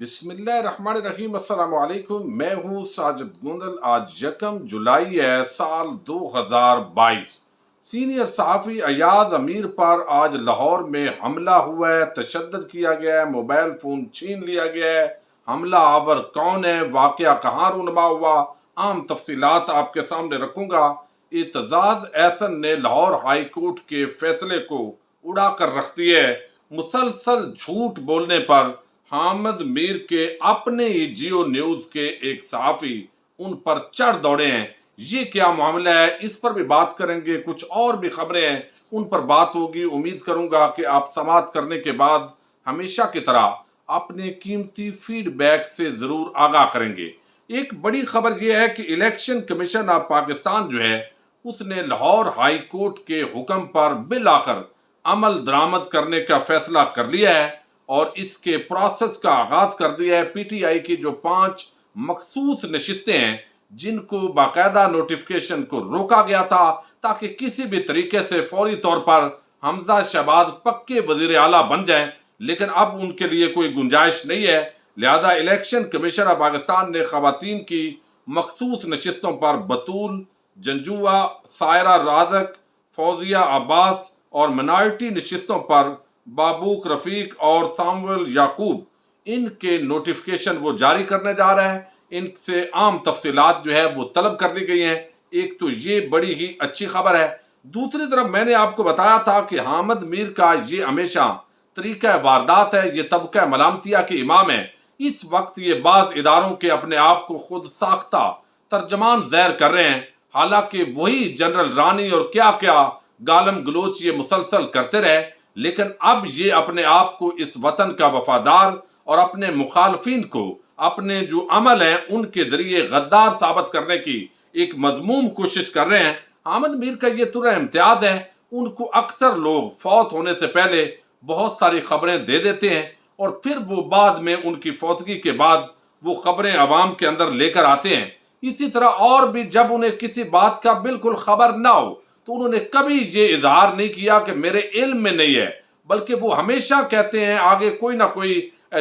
بسم اللہ الرحمن الرحیم۔ السلام علیکم، میں ہوں ساجد گوندل۔ آج 1 جولائی ہے سال 2022۔ سینئر صحافی ایاز امیر پر آج لاہور میں حملہ ہوا ہے، تشدد کیا گیا ہے، موبائل فون چھین لیا گیا ہے۔ حملہ آور کون ہے، واقعہ کہاں رونما ہوا، عام تفصیلات آپ کے سامنے رکھوں گا۔ اعتزاز احسن نے لاہور ہائی کورٹ کے فیصلے کو اڑا کر رکھ دیا ہے۔ مسلسل جھوٹ بولنے پر حامد میر کے اپنے ہی جیو نیوز کے ایک صحافی ان پر چڑھ دوڑے ہیں۔ یہ کیا معاملہ ہے، اس پر بھی بات کریں گے۔ کچھ اور بھی خبریں ہیں، ان پر بات ہوگی۔ امید کروں گا کہ آپ سماعت کرنے کے بعد ہمیشہ کی طرح اپنے قیمتی فیڈ بیک سے ضرور آگاہ کریں گے۔ ایک بڑی خبر یہ ہے کہ الیکشن کمیشن آف پاکستان جو ہے، اس نے لاہور ہائی کورٹ کے حکم پر بالآخر عمل درآمد کرنے کا فیصلہ کر لیا ہے اور اس کے پروسیس کا آغاز کر دیا ہے۔ پی ٹی آئی کی جو 5 مخصوص نشستیں ہیں، جن کو باقاعدہ نوٹیفیکیشن کو روکا گیا تھا تاکہ کسی بھی طریقے سے فوری طور پر حمزہ شہباز پکے وزیر اعلیٰ بن جائیں، لیکن اب ان کے لیے کوئی گنجائش نہیں ہے۔ لہذا الیکشن کمیشن آف پاکستان نے خواتین کی مخصوص نشستوں پر بطول، جنجوعہ، سائرہ رازق، فوزیہ عباس اور منارٹی نشستوں پر بابوک رفیق اور سامویل یعقوب، ان کے نوٹیفیکیشن وہ جاری کرنے جا رہا ہے۔ ان سے عام تفصیلات جو ہے وہ طلب کر لی گئی ہیں۔ ایک تو یہ بڑی ہی اچھی خبر ہے۔ دوسری طرف میں نے آپ کو بتایا تھا کہ حامد میر کا یہ ہمیشہ طریقہ واردات ہے، یہ طبقہ ملامتیہ کے امام ہے۔ اس وقت یہ بعض اداروں کے اپنے آپ کو خود ساختہ ترجمان ظاہر کر رہے ہیں، حالانکہ وہی جنرل رانی اور کیا کیا گالم گلوچ یہ مسلسل کرتے رہے، لیکن اب یہ اپنے آپ کو اس وطن کا وفادار اور اپنے مخالفین کو اپنے جو عمل ہیں ان کے ذریعے غدار ثابت کرنے کی ایک مذموم کوشش کر رہے ہیں۔ حامد میر کا یہ طرح امتیاز ہے، ان کو اکثر لوگ فوت ہونے سے پہلے بہت ساری خبریں دے دیتے ہیں اور پھر وہ بعد میں ان کی فوتگی کے بعد وہ خبریں عوام کے اندر لے کر آتے ہیں۔ اسی طرح اور بھی جب انہیں کسی بات کا بالکل خبر نہ ہو تو انہوں نے کبھی یہ اظہار نہیں کیا کہ میرے علم میں نہیں ہے، بلکہ وہ ہمیشہ کہتے ہیں آگے کوئی نہ کوئی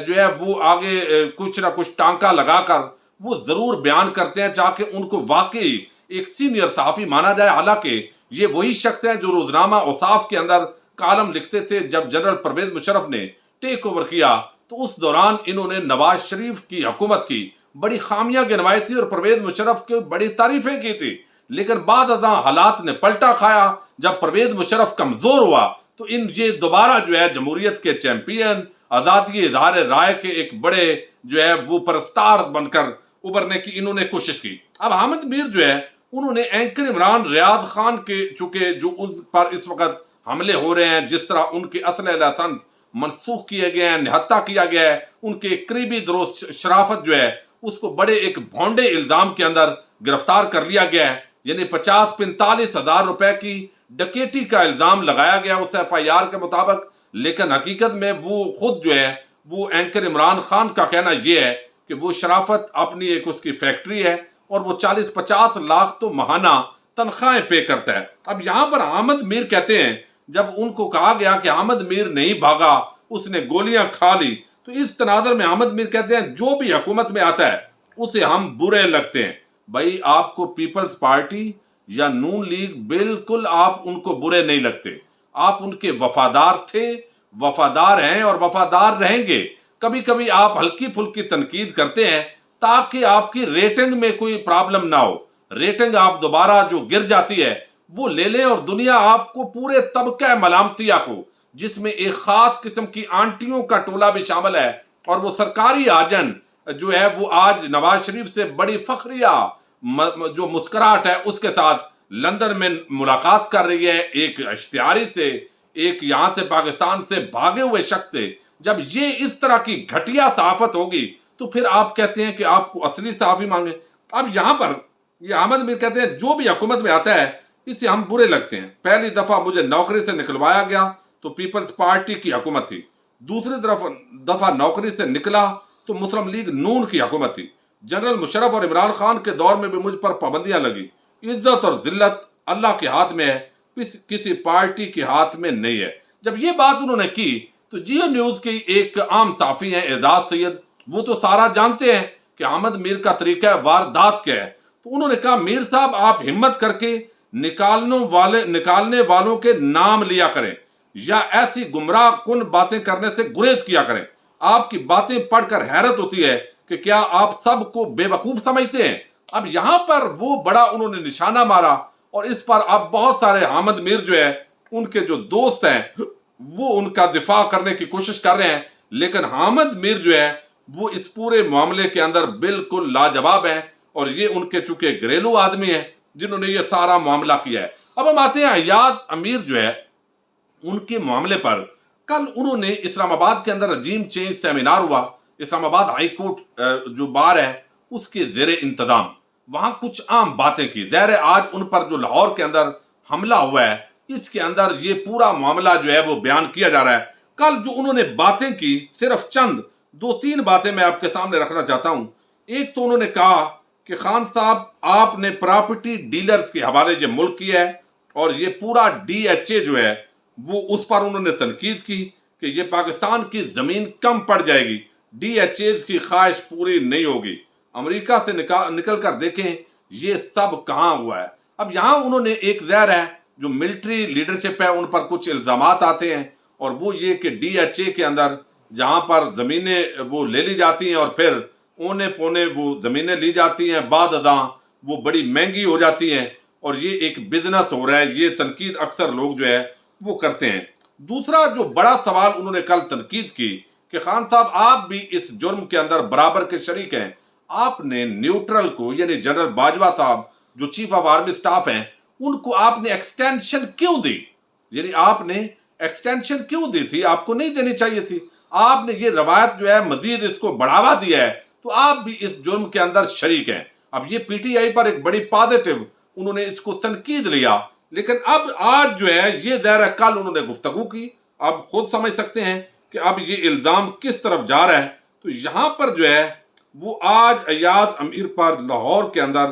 جو ہے وہ آگے کچھ نہ کچھ ٹانکا لگا کر وہ ضرور بیان کرتے ہیں تاکہ ان کو واقعی ایک سینئر صحافی مانا جائے۔ حالانکہ یہ وہی شخص ہیں جو روزنامہ اوصاف کے اندر کالم لکھتے تھے۔ جب جنرل پرویز مشرف نے ٹیک اوور کیا تو اس دوران انہوں نے نواز شریف کی حکومت کی بڑی خامیاں گنوائی تھی اور پرویز مشرف کی بڑی تعریفیں کی تھی، لیکن بعد ازاں حالات نے پلٹا کھایا۔ جب پرویز مشرف کمزور ہوا تو یہ دوبارہ جو ہے جمہوریت کے چیمپئن، آزادی اظہار رائے کے ایک بڑے جو ہے وہ پرستار بن کر ابھرنے کی انہوں نے کوشش کی۔ اب حامد میر جو ہے انہوں نے اینکر عمران ریاض خان کے چونکہ جو ان پر اس وقت حملے ہو رہے ہیں، جس طرح ان کے اسلحہ لائسنس منسوخ کیے گئے ہیں، نہتہ کیا گیا ہے، ان کے قریبی دوست شرافت جو ہے اس کو بڑے ایک بھونڈے الزام کے اندر گرفتار کر لیا گیا ہے، یعنی 50-45 ہزار روپے کی ڈکیٹی کا الزام لگایا گیا اس ایف آئی آر کے مطابق، لیکن حقیقت میں وہ خود جو ہے وہ اینکر عمران خان کا کہنا یہ ہے کہ وہ شرافت اپنی ایک اس کی فیکٹری ہے اور وہ 40-50 لاکھ تو ماہانہ تنخواہیں پے کرتا ہے۔ اب یہاں پر حامد میر کہتے ہیں جب ان کو کہا گیا کہ حامد میر نہیں بھاگا، اس نے گولیاں کھا لی، تو اس تناظر میں حامد میر کہتے ہیں جو بھی حکومت میں آتا ہے اسے ہم برے لگتے ہیں۔ بھائی آپ کو پیپلز پارٹی یا نون لیگ بالکل آپ ان کو برے نہیں لگتے، آپ ان کے وفادار تھے، وفادار ہیں اور وفادار رہیں گے۔ کبھی کبھی آپ ہلکی پھلکی تنقید کرتے ہیں تاکہ آپ کی ریٹنگ میں کوئی پرابلم نہ ہو، ریٹنگ آپ دوبارہ جو گر جاتی ہے وہ لے لیں، اور دنیا آپ کو پورے طبقہ ملامتیہ کو، جس میں ایک خاص قسم کی آنٹیوں کا ٹولہ بھی شامل ہے، اور وہ سرکاری آجن جو ہے وہ آج نواز شریف سے بڑی فخریہ جو مسکراہٹ ہے اس کے ساتھ لندن میں ملاقات کر رہی ہے ایک اشتہاری سے، ایک یہاں سے پاکستان سے بھاگے ہوئے شخص سے۔ جب یہ اس طرح کی گھٹیا صحافت ہوگی تو پھر آپ کہتے ہیں کہ آپ کو اصلی صحافی مانگیں۔ اب یہاں پر یہ حامد میر کہتے ہیں جو بھی حکومت میں آتا ہے اسے ہم برے لگتے ہیں۔ پہلی دفعہ مجھے نوکری سے نکلوایا گیا تو پیپلز پارٹی کی حکومت تھی، دوسری دفعہ نوکری سے نکلا تو مسلم لیگ نون کی حکومت تھی، جنرل مشرف اور عمران خان کے دور میں بھی مجھ پر پابندیاں لگی۔ عزت اور ذلت اللہ کے ہاتھ میں ہے، کسی پارٹی کے ہاتھ میں نہیں ہے۔ جب یہ بات انہوں نے کی تو جیو نیوز کی ایک عام صحافی ہیں اعزاز سید، وہ تو سارا جانتے ہیں کہ احمد میر کا طریقہ واردات کیا ہے. تو انہوں نے کہا میر صاحب آپ ہمت کر کے نکالنے والوں کے نام لیا کریں یا ایسی گمراہ کن باتیں کرنے سے گریز کیا کریں. آپ کی باتیں پڑھ کر حیرت ہوتی ہے کہ کیا آپ سب کو بے وقوف سمجھتے ہیں. اب یہاں پر وہ بڑا انہوں نے نشانہ مارا اور اس پر اب بہت سارے احمد میر جو ہے ان کے جو دوست ہیں وہ ان کا دفاع کرنے کی کوشش کر رہے ہیں. لیکن احمد میر جو ہے وہ اس پورے معاملے کے اندر بالکل لاجواب ہیں اور یہ ان کے چونکہ گھریلو آدمی ہیں جنہوں نے یہ سارا معاملہ کیا ہے. اب ہم آتے ہیں ایاز امیر جو ہے ان کے معاملے پر. کل انہوں نے اسلام آباد کے اندر رجیم چینج سیمینار ہوا. اسلام آباد ہائی کورٹ جو بار ہے اس کے زیر انتظام وہاں کچھ عام باتیں کی. ظاہر ہے آج ان پر جو لاہور کے اندر حملہ ہوا ہے اس کے اندر یہ پورا معاملہ جو ہے وہ بیان کیا جا رہا ہے. کل جو انہوں نے باتیں کی صرف چند 2-3 باتیں میں آپ کے سامنے رکھنا چاہتا ہوں. ایک تو انہوں نے کہا کہ خان صاحب آپ نے پراپرٹی ڈیلرز کے حوالے جو ملک کیا ہے اور یہ پورا ڈی ایچ اے جو ہے وہ اس پر انہوں نے تنقید کی کہ یہ پاکستان کی زمین کم پڑ جائے گی, ڈی ایچ ایز کی خواہش پوری نہیں ہوگی. امریکہ سے نکل کر دیکھیں یہ سب کہاں ہوا ہے. اب یہاں انہوں نے ایک ظاہر ہے جو ملٹری لیڈرشپ ہے ان پر کچھ الزامات آتے ہیں اور وہ یہ کہ ڈی ایچ اے کے اندر جہاں پر زمینیں وہ لے لی جاتی ہیں اور پھر اونے پونے وہ زمینیں لی جاتی ہیں بعد ازاں وہ بڑی مہنگی ہو جاتی ہیں اور یہ ایک بزنس ہو رہا ہے. یہ تنقید اکثر لوگ جو ہے وہ کرتے ہیں. دوسرا جو بڑا سوال انہوں نے کل تنقید کی کہ خان صاحب آپ بھی اس جرم کے اندر برابر کے شریک ہیں. آپ نے نیوٹرل کو یعنی جنرل باجوہ صاحب جو چیف آف آرمی سٹاف ہیں ان کو آپ نے ایکسٹینشن کیوں دی؟ یعنی آپ نے ایکسٹینشن کیوں دی تھی؟ آپ کو نہیں دینی چاہیے تھی. آپ نے یہ روایت جو ہے مزید اس کو بڑھاوا دیا ہے تو آپ بھی اس جرم کے اندر شریک ہیں. اب یہ پی ٹی آئی پر ایک بڑی پازیٹیو انہوں نے اس کو تنقید لیا. لیکن اب آج جو ہے یہ دائرہ کل انہوں نے گفتگو کی. اب خود سمجھ سکتے ہیں کہ اب یہ الزام کس طرف جا رہا ہے. تو یہاں پر جو ہے وہ آج ایاز امیر پر لاہور کے اندر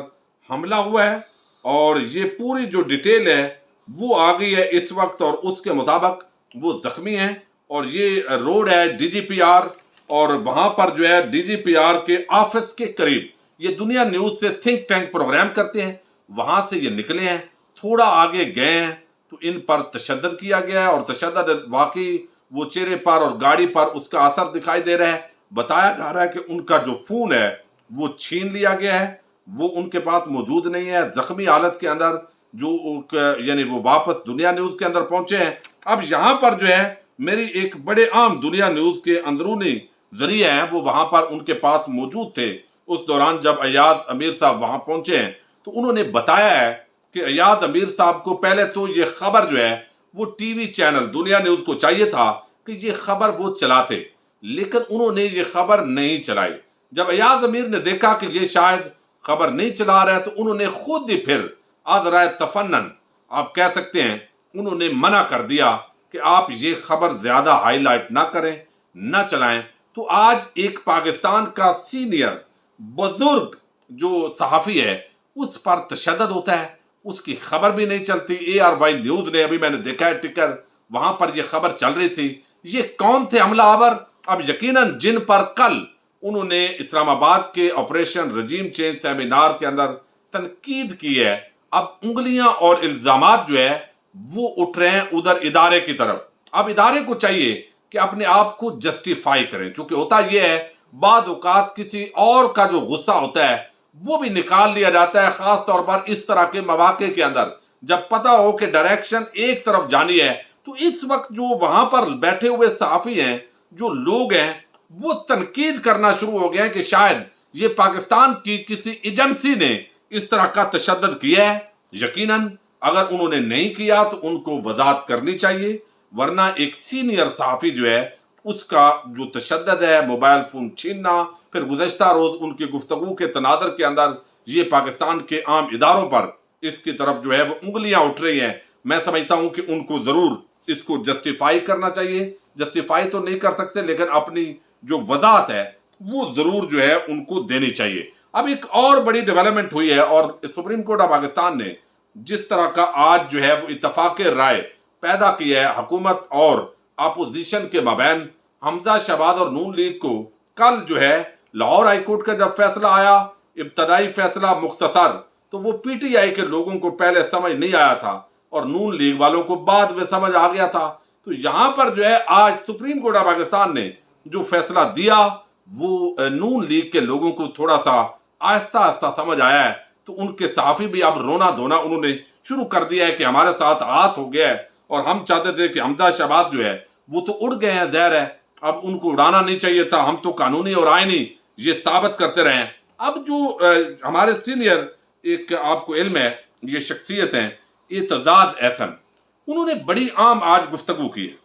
حملہ ہوا ہے اور یہ پوری جو ڈیٹیل ہے وہ آ گئی ہے اس وقت اور اس کے مطابق وہ زخمی ہیں اور یہ روڈ ہے ڈی جی پی آر اور وہاں پر جو ہے ڈی جی پی آر کے آفس کے قریب یہ دنیا نیوز سے تھنک ٹینک پروگرام کرتے ہیں وہاں سے یہ نکلے ہیں تھوڑا آگے گئے ہیں تو ان پر تشدد کیا گیا ہے اور تشدد واقعی وہ چہرے پر اور گاڑی پر اس کا اثر دکھائی دے رہا ہے. بتایا جا رہا ہے کہ ان کا جو فون ہے وہ چھین لیا گیا ہے وہ ان کے پاس موجود نہیں ہے. زخمی حالت کے اندر جو یعنی وہ واپس دنیا نیوز کے اندر پہنچے ہیں. اب یہاں پر جو ہے میری ایک بڑے عام دنیا نیوز کے اندرونی ذریعے ہیں وہ وہاں پر ان کے پاس موجود تھے اس دوران جب ایاز امیر صاحب وہاں پہنچے ہیں تو انہوں نے بتایا ہے کہ ایاز امیر صاحب کو پہلے تو یہ خبر جو ہے وہ ٹی وی چینل دنیا نیوز کو چاہیے تھا کہ یہ خبر وہ چلاتے لیکن انہوں نے یہ خبر نہیں چلائی. جب ایاز امیر نے دیکھا کہ یہ شاید خبر نہیں چلا رہا ہے تو انہوں نے خود ہی پھر آذرائے تفنن آپ کہہ سکتے ہیں انہوں نے منع کر دیا کہ آپ یہ خبر زیادہ ہائی لائٹ نہ کریں نہ چلائیں. تو آج ایک پاکستان کا سینئر بزرگ جو صحافی ہے اس پر تشدد ہوتا ہے اس کی خبر بھی نہیں چلتی. اے آر وائی نیوز نے ابھی میں نے دیکھا ہے ٹکر وہاں پر یہ خبر چل رہی تھی. یہ کون تھے حملہ آور؟ اب یقیناً جن پر کل انہوں نے اسلام آباد کے آپریشن رجیم چینج سیمینار کے اندر تنقید کی ہے اب انگلیاں اور الزامات جو ہے وہ اٹھ رہے ہیں ادھر ادارے کی طرف. اب ادارے کو چاہیے کہ اپنے آپ کو جسٹیفائی کریں چونکہ ہوتا یہ ہے بعض اوقات کسی اور کا جو غصہ ہوتا ہے وہ بھی نکال لیا جاتا ہے خاص طور پر اس طرح کے مواقع کے اندر جب پتہ ہو کہ ڈائریکشن ایک طرف جانی ہے. تو اس وقت جو وہاں پر بیٹھے ہوئے صحافی ہیں جو لوگ ہیں وہ تنقید کرنا شروع ہو گئے ہیں کہ شاید یہ پاکستان کی کسی ایجنسی نے اس طرح کا تشدد کیا ہے. یقیناً اگر انہوں نے نہیں کیا تو ان کو وضاحت کرنی چاہیے ورنہ ایک سینئر صحافی جو ہے اس کا جو تشدد ہے موبائل فون چھیننا پھر گزشتہ روز ان کی گفتگو کے تناظر کے اندر یہ پاکستان کے عام اداروں پر اس کی طرف جو ہے وہ انگلیاں اٹھ رہی ہیں. میں سمجھتا ہوں کہ ان کو ضرور اس کو جسٹیفائی کرنا چاہیے. جسٹیفائی تو نہیں کر سکتے لیکن اپنی جو وضاحت ہے وہ ضرور جو ہے ان کو دینی چاہیے. اب ایک اور بڑی ڈیولپمنٹ ہوئی ہے اور سپریم کورٹ آف پاکستان نے جس طرح کا آج جو ہے وہ اتفاق رائے پیدا کی ہے حکومت اور اپوزیشن کے مابین حمزہ شہباز اور نون لیگ کو کل جو ہے لاہور ہائی کورٹ کا جب فیصلہ آیا، ابتدائی فیصلہ مختصر، تو وہ پی ٹی آئی کے لوگوں کو پہلے سمجھ نہیں آیا تھا اور نون لیگ والوں کو بعد میں سمجھ آ گیا تھا۔ تو یہاں پر جو ہے آج سپریم کورٹ آف پاکستان نے جو فیصلہ دیا وہ نون لیگ کے لوگوں کو تھوڑا سا آہستہ آہستہ سمجھ آیا ہے، تو ان کے صحافی بھی اب رونا دھونا انہوں نے شروع کر دیا ہے کہ ہمارے ساتھ ہاتھ ہو گیا ہے، اور ہم چاہتے تھے کہ حمزہ شہباز جو ہے وہ تو اڑ گئے ہیں، ظاہر ہے اب ان کو اڑانا نہیں چاہیے تھا، ہم تو قانونی اور آئینی یہ ثابت کرتے رہے ہیں۔ اب جو ہمارے سینئر ایک آپ کو علم ہے یہ شخصیت ہیں اعتزاز احسن، انہوں نے بڑی عام آج گفتگو کی ہے۔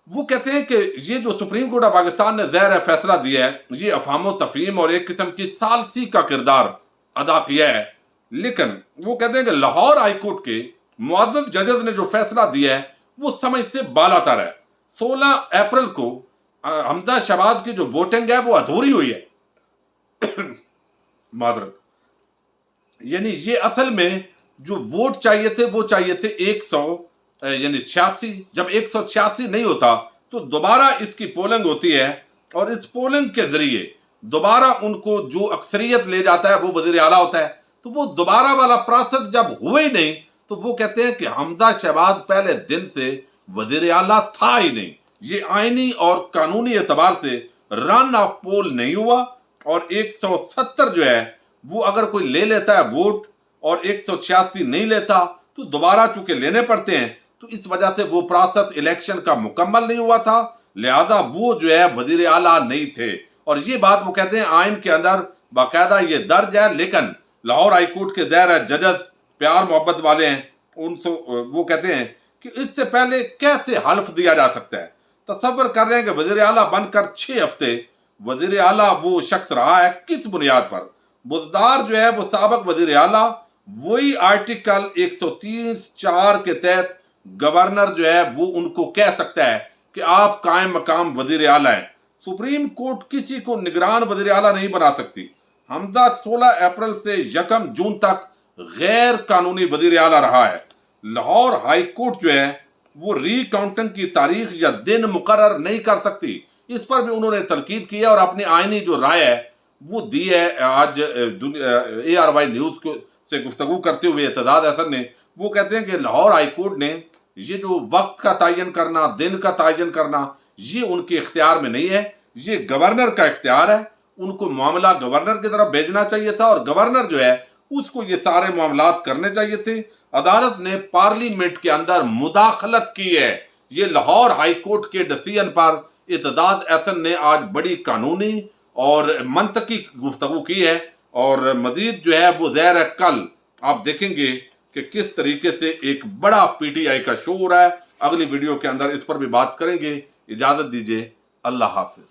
وہ کہتے ہیں کہ یہ جو سپریم کورٹ آف پاکستان نے ظاہر فیصلہ دیا ہے یہ افہام و تفہیم اور ایک قسم کی ثالثی کا کردار ادا کیا ہے، لیکن وہ کہتے ہیں کہ لاہور ہائی کورٹ کے معزز ججز نے جو فیصلہ دیا ہے وہ سمجھ سے بالا تر ہے۔ 16 اپریل کو حمزہ شہباز کی جو ووٹنگ ہے وہ ادھوری ہوئی ہے، معذرت، یعنی یہ اصل میں جو ووٹ چاہیے تھے وہ چاہیے تھے 186، جب 186 نہیں ہوتا تو دوبارہ اس کی پولنگ ہوتی ہے، اور اس پولنگ کے ذریعے دوبارہ ان کو جو اکثریت لے جاتا ہے وہ وزیر اعلیٰ ہوتا ہے۔ تو وہ دوبارہ والا پروسیس جب ہوئے ہی نہیں تو وہ کہتے ہیں کہ حمزہ شہباز پہلے دن سے وزیر اعلیٰ تھا ہی نہیں، یہ آئینی اور قانونی اعتبار سے رن آف پول نہیں ہوا، اور 170 جو ہے وہ اگر کوئی لے لیتا ہے ووٹ اور 186 نہیں لیتا تو دوبارہ چونکہ لینے پڑتے ہیں، تو اس وجہ سے وہ پروسیس الیکشن کا مکمل نہیں ہوا تھا، لہذا وہ جو ہے وزیر اعلیٰ نہیں تھے۔ اور یہ بات وہ کہتے ہیں آئین کے اندر باقاعدہ یہ درج ہے، لیکن لاہور ہائی کورٹ کے ظاہر ججز پیار محبت والے ہیں، ان سے وہ کہتے ہیں کہ اس سے پہلے کیسے حلف دیا جا سکتا ہے۔ تصور کر رہے ہیں کہ وزیر اعلیٰ بن کر 6 ہفتے وزیر اعلیٰ وہ شخص رہا ہے، کس بنیاد پر؟ بزدار جو ہے وہ سابق وزیر اعلیٰ، وہی آرٹیکل 130(4) کے تحت گورنر جو ہے وہ ان کو کہہ سکتا ہے کہ آپ قائم مقام وزیر اعلیٰ ہیں۔ سپریم کورٹ کسی کو نگران وزیر اعلیٰ نہیں بنا سکتی۔ حمزہ 16 اپریل سے 1 جون تک غیر قانونی وزیر اعلیٰ رہا ہے۔ لاہور ہائی کورٹ جو ہے وہ ری کاؤنٹنگ کی تاریخ یا دن مقرر نہیں کر سکتی، اس پر بھی انہوں نے تنقید کی ہے، اور اپنی آئینی جو رائے ہے وہ دی ہے۔ آج ARY نیوز سے گفتگو کرتے ہوئے اعتزاز احسن نے وہ کہتے ہیں کہ لاہور ہائی کورٹ نے یہ جو وقت کا تعین کرنا، دن کا تعین کرنا، یہ ان کے اختیار میں نہیں ہے، یہ گورنر کا اختیار ہے۔ ان کو معاملہ گورنر کی طرف بھیجنا چاہیے تھا، اور گورنر جو ہے اس کو یہ سارے معاملات کرنے چاہیے تھے۔ عدالت نے پارلیمنٹ کے اندر مداخلت کی ہے۔ یہ لاہور ہائی کورٹ کے ڈیسیژن پر اعتزاز احسن نے آج بڑی قانونی اور منطقی گفتگو کی ہے، اور مزید جو ہے وہ ظاہر ہے کل آپ دیکھیں گے کہ کس طریقے سے ایک بڑا پی ٹی آئی کا شو ہو رہا ہے۔ اگلی ویڈیو کے اندر اس پر بھی بات کریں گے۔ اجازت دیجیے، اللہ حافظ۔